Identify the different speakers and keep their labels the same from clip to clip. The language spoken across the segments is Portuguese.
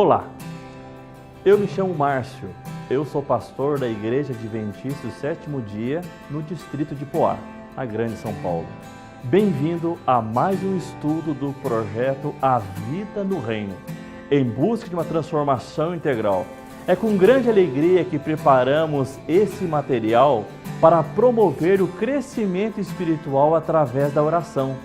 Speaker 1: Olá, eu me chamo Márcio, eu sou pastor da Igreja Adventista do Sétimo Dia no distrito de Poá, na Grande São Paulo. Bem-vindo a mais um estudo do projeto A Vida no Reino, em busca de uma transformação integral. É com grande alegria que preparamos esse material para promover o crescimento espiritual através da oração.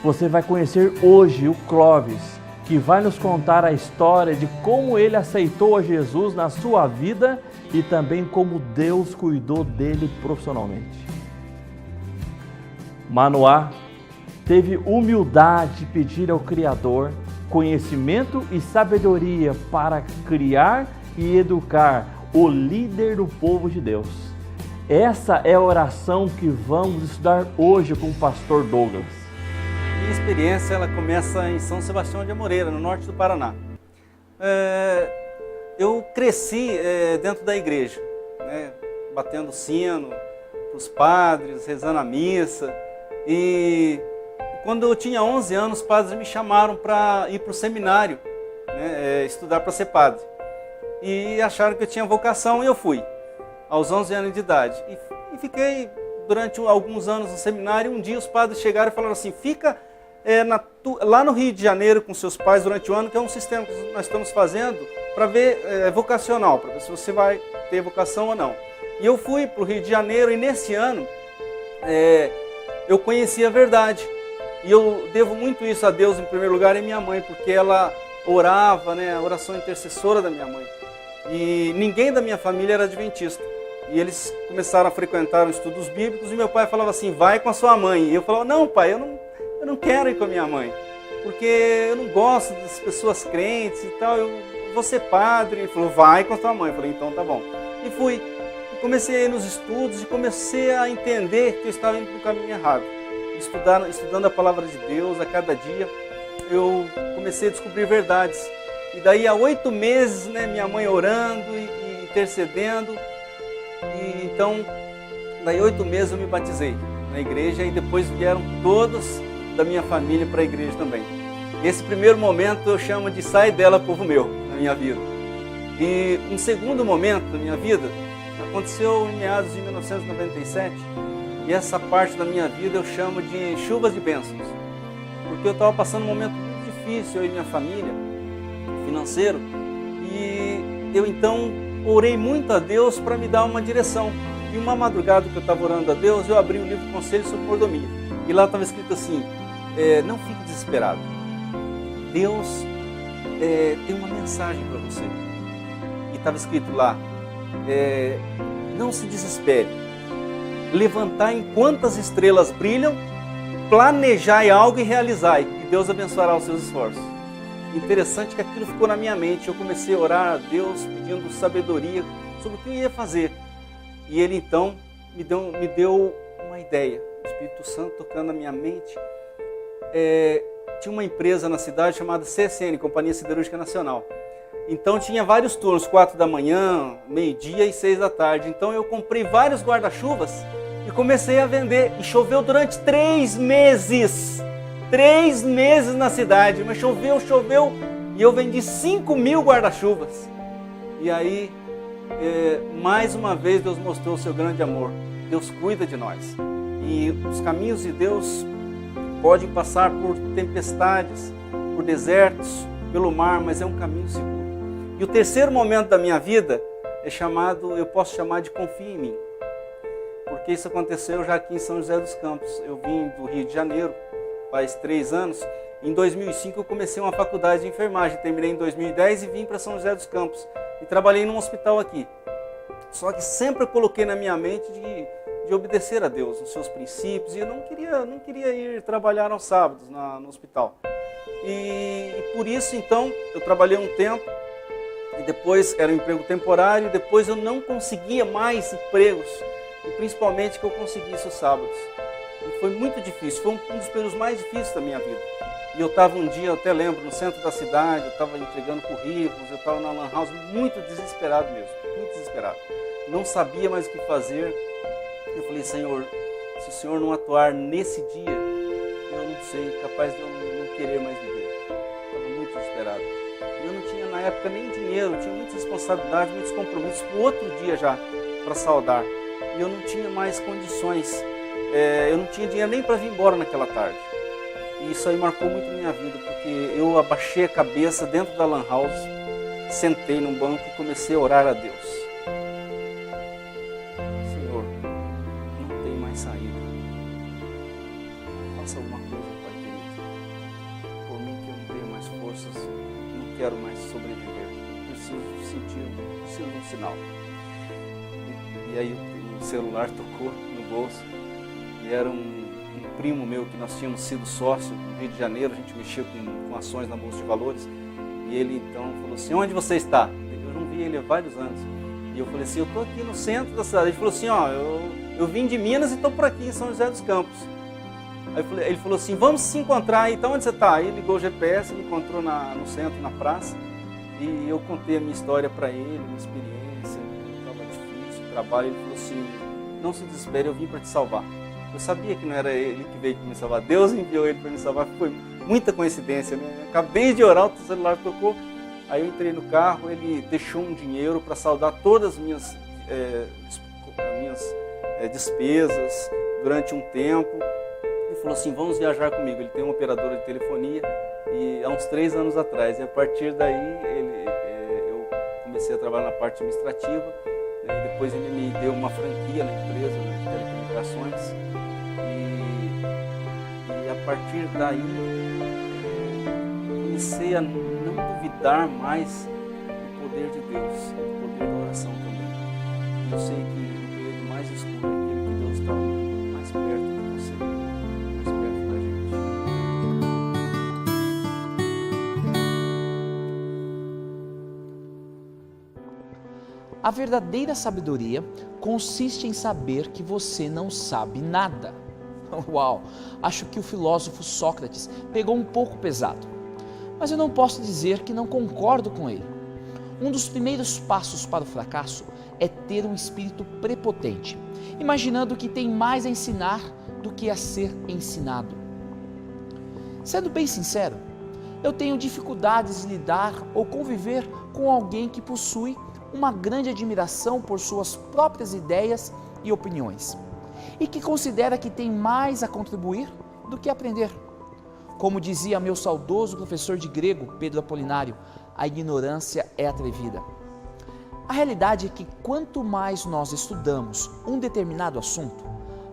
Speaker 1: Você vai conhecer hoje o Clóvis, que vai nos contar a história de como ele aceitou a Jesus na sua vida e também como Deus cuidou dele profissionalmente. Manoá teve humildade de pedir ao Criador conhecimento e sabedoria para criar e educar o líder do povo de Deus. Essa é a oração que vamos estudar hoje com o pastor Douglas.
Speaker 2: Minha experiência ela começa em São Sebastião de Amoreira, no norte do Paraná. Eu cresci dentro da igreja, né, batendo sino para os padres, rezando a missa. E quando eu tinha 11 anos, os padres me chamaram para ir para o seminário, né, estudar para ser padre. E acharam que eu tinha vocação e eu fui, aos 11 anos de idade. E fiquei durante alguns anos no seminário. Um dia os padres chegaram e falaram assim: fica lá no Rio de Janeiro com seus pais durante o ano, que é um sistema que nós estamos fazendo para ver vocacional, para ver se você vai ter vocação ou não. E eu fui para o Rio de Janeiro e nesse ano eu conheci a verdade. E eu devo muito isso a Deus em primeiro lugar e minha mãe, porque ela orava, né, a oração intercessora da minha mãe. E ninguém da minha família era adventista. E eles começaram a frequentar os estudos bíblicos e meu pai falava assim: vai com a sua mãe. E eu falava: não, pai, eu não quero ir com a minha mãe, porque eu não gosto das pessoas crentes e tal, eu vou ser padre. Ele falou: vai com a sua mãe. Eu falei: então tá bom. E fui. E comecei a ir nos estudos e comecei a entender que eu estava indo no caminho errado. Estudando a palavra de Deus a cada dia, eu comecei a descobrir verdades. E daí há 8 meses, né, minha mãe orando e intercedendo. E então, daí 8 meses eu me batizei na igreja e depois vieram todos da minha família para a igreja também. Esse primeiro momento eu chamo de sai dela, povo meu, na minha vida. E um segundo momento da minha vida aconteceu em meados de 1997 e essa parte da minha vida eu chamo de chuvas de bênçãos. Porque eu estava passando um momento muito difícil, eu e minha família, financeiro, e eu então orei muito a Deus para me dar uma direção. E uma madrugada que eu estava orando a Deus, eu abri o livro Conselho sobre Mordomia. E lá estava escrito assim: não fique desesperado. Deus tem uma mensagem para você. E estava escrito lá: não se desespere. Levantai enquanto as estrelas brilham, planejai algo e realizai. E Deus abençoará os seus esforços. Interessante que aquilo ficou na minha mente. Eu comecei a orar a Deus pedindo sabedoria sobre o que eu ia fazer. E Ele então me deu uma ideia. O Espírito Santo tocando na minha mente. Tinha uma empresa na cidade chamada CSN, Companhia Siderúrgica Nacional. Então tinha vários turnos, 4 da manhã, meio-dia e 6 da tarde. Então eu comprei vários guarda-chuvas e comecei a vender. E choveu durante 3 meses. 3 meses na cidade, mas choveu, e eu vendi 5.000 guarda-chuvas. E aí, mais uma vez, Deus mostrou o seu grande amor. Deus cuida de nós. E os caminhos de Deus podem passar por tempestades, por desertos, pelo mar, mas é um caminho seguro. E o terceiro momento da minha vida eu posso chamar de confia em mim. Porque isso aconteceu já aqui em São José dos Campos. Eu vim do Rio de Janeiro, faz 3 anos. Em 2005 eu comecei uma faculdade de enfermagem, terminei em 2010 e vim para São José dos Campos. E trabalhei num hospital aqui. Só que sempre eu coloquei na minha mente de obedecer a Deus, os seus princípios. E eu não queria ir trabalhar aos sábados no hospital. E por isso então eu trabalhei um tempo. E depois era um emprego temporário. E depois eu não conseguia mais empregos. E principalmente que eu conseguisse os sábados. E foi muito difícil, foi um dos períodos mais difíceis da minha vida. E eu estava um dia, eu até lembro, no centro da cidade, eu estava entregando currículos, eu estava na lan house, muito desesperado mesmo, muito desesperado. Não sabia mais o que fazer. Eu falei: Senhor, se o Senhor não atuar nesse dia, eu não sei, capaz de eu não querer mais viver. Estava muito desesperado. E eu não tinha nada na época nem dinheiro, eu tinha muitas responsabilidades, muitos compromissos para o outro dia já, para saudar. E eu não tinha mais condições, eu não tinha dinheiro nem para vir embora naquela tarde. E isso aí marcou muito a minha vida, porque eu abaixei a cabeça dentro da lan house, sentei num banco e comecei a orar a Deus. Senhor, não tem mais saída. Faça alguma coisa, Pai querido. Por mim que eu não tenho mais forças, não quero mais sobreviver. Preciso de um sinal. E aí o celular tocou no bolso e era um primo meu que nós tínhamos sido sócio no Rio de Janeiro, a gente mexia com ações na Bolsa de Valores, e ele então falou assim, onde você está? Eu não vi ele há vários anos, e eu falei assim, eu estou aqui no centro da cidade. Ele falou assim, eu vim de Minas e estou por aqui em São José dos Campos. Aí ele falou assim, vamos se encontrar aí, então onde você está? Aí ele ligou o GPS, me encontrou no centro, na praça, e eu contei a minha história para ele, minha experiência, estava difícil, o trabalho. Ele falou assim, não se desespere, eu vim para te salvar. Eu sabia que não era ele que veio para me salvar, Deus enviou ele para me salvar, foi muita coincidência, né? Acabei de orar, o celular tocou, aí eu entrei no carro, ele deixou um dinheiro para saldar todas as minhas despesas durante um tempo. Ele falou assim, vamos viajar comigo, ele tem uma operadora de telefonia, e há uns 3 anos atrás, e a partir daí eu comecei a trabalhar na parte administrativa, né? Depois ele me deu uma franquia na empresa, né, de telecomunicações, e a partir daí comecei a não duvidar mais do poder de Deus, do poder da oração também. Eu sei que no período mais escuro é aquele que Deus está mais perto de você, mais perto da gente.
Speaker 3: A verdadeira sabedoria consiste em saber que você não sabe nada. Uau, acho que o filósofo Sócrates pegou um pouco pesado, mas eu não posso dizer que não concordo com ele. Um dos primeiros passos para o fracasso é ter um espírito prepotente, imaginando que tem mais a ensinar do que a ser ensinado. Sendo bem sincero, eu tenho dificuldades de lidar ou conviver com alguém que possui uma grande admiração por suas próprias ideias e opiniões, e que considera que tem mais a contribuir do que aprender. Como dizia meu saudoso professor de grego, Pedro Apolinário, a ignorância é atrevida. A realidade é que quanto mais nós estudamos um determinado assunto,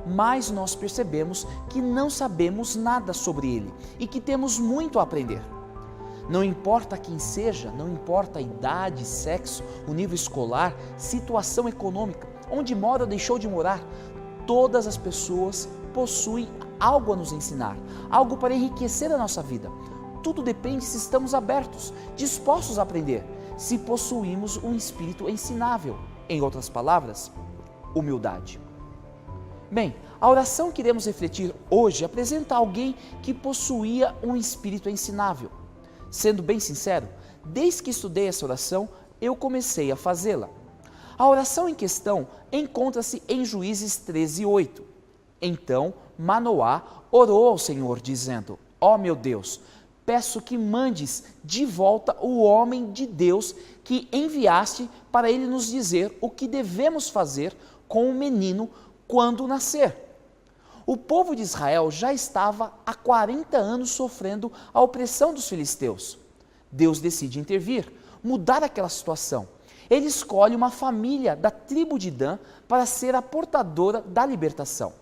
Speaker 3: mais nós percebemos que não sabemos nada sobre ele e que temos muito a aprender. Não importa quem seja, não importa a idade, sexo, o nível escolar, situação econômica, onde mora ou deixou de morar, todas as pessoas possuem algo a nos ensinar, algo para enriquecer a nossa vida. Tudo depende se estamos abertos, dispostos a aprender, se possuímos um espírito ensinável. Em outras palavras, humildade. Bem, a oração que iremos refletir hoje apresenta alguém que possuía um espírito ensinável. Sendo bem sincero, desde que estudei essa oração, eu comecei a fazê-la. A oração em questão encontra-se em Juízes 13:8. Então Manoá orou ao Senhor, dizendo: ó meu Deus, peço que mandes de volta o homem de Deus que enviaste para ele nos dizer o que devemos fazer com o menino quando nascer. O povo de Israel já estava há 40 anos sofrendo a opressão dos filisteus. Deus decide intervir, mudar aquela situação. Ele escolhe uma família da tribo de Dan para ser a portadora da libertação.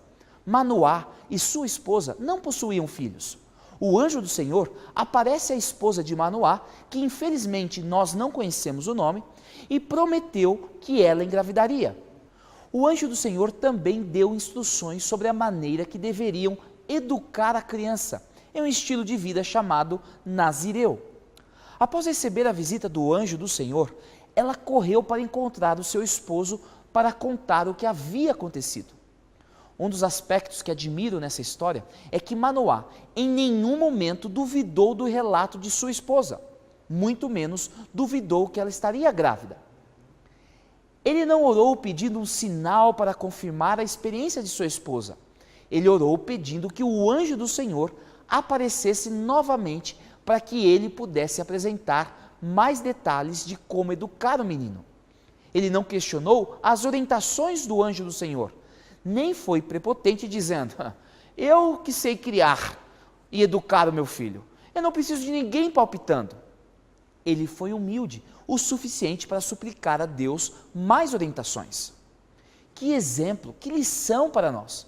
Speaker 3: Manoá e sua esposa não possuíam filhos. O anjo do Senhor aparece à esposa de Manoá, que infelizmente nós não conhecemos o nome, e prometeu que ela engravidaria. O anjo do Senhor também deu instruções sobre a maneira que deveriam educar a criança, em um estilo de vida chamado nazireu. Após receber a visita do anjo do Senhor, ela correu para encontrar o seu esposo para contar o que havia acontecido. Um dos aspectos que admiro nessa história é que Manoá em nenhum momento duvidou do relato de sua esposa, muito menos duvidou que ela estaria grávida. Ele não orou pedindo um sinal para confirmar a experiência de sua esposa. Ele orou pedindo que o anjo do Senhor aparecesse novamente para que ele pudesse apresentar mais detalhes de como educar o menino. Ele não questionou as orientações do anjo do Senhor, nem foi prepotente dizendo: eu que sei criar e educar o meu filho, eu não preciso de ninguém palpitando. Ele foi humilde o suficiente para suplicar a Deus mais orientações. Que exemplo, que lição para nós!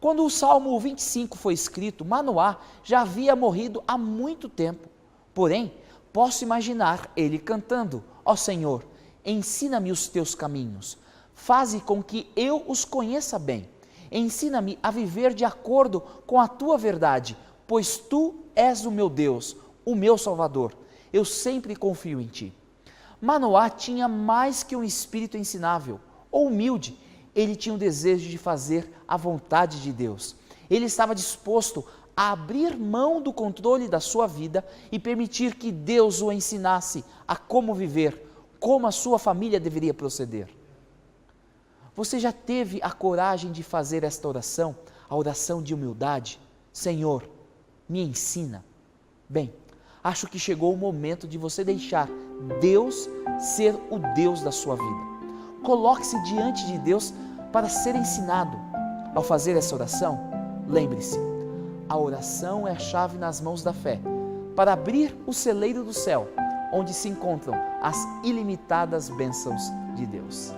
Speaker 3: Quando o Salmo 25 foi escrito, Manoá já havia morrido há muito tempo. Porém, posso imaginar ele cantando: ó Senhor, ensina-me os teus caminhos, faze com que eu os conheça bem. Ensina-me a viver de acordo com a tua verdade, pois tu és o meu Deus, o meu Salvador. Eu sempre confio em ti. Manoá tinha mais que um espírito ensinável ou humilde. Ele tinha o desejo de fazer a vontade de Deus. Ele estava disposto a abrir mão do controle da sua vida e permitir que Deus o ensinasse a como viver, como a sua família deveria proceder. Você já teve a coragem de fazer esta oração, a oração de humildade? Senhor, me ensina. Bem, acho que chegou o momento de você deixar Deus ser o Deus da sua vida. Coloque-se diante de Deus para ser ensinado. Ao fazer essa oração, lembre-se, a oração é a chave nas mãos da fé para abrir o celeiro do céu, onde se encontram as ilimitadas bênçãos de Deus.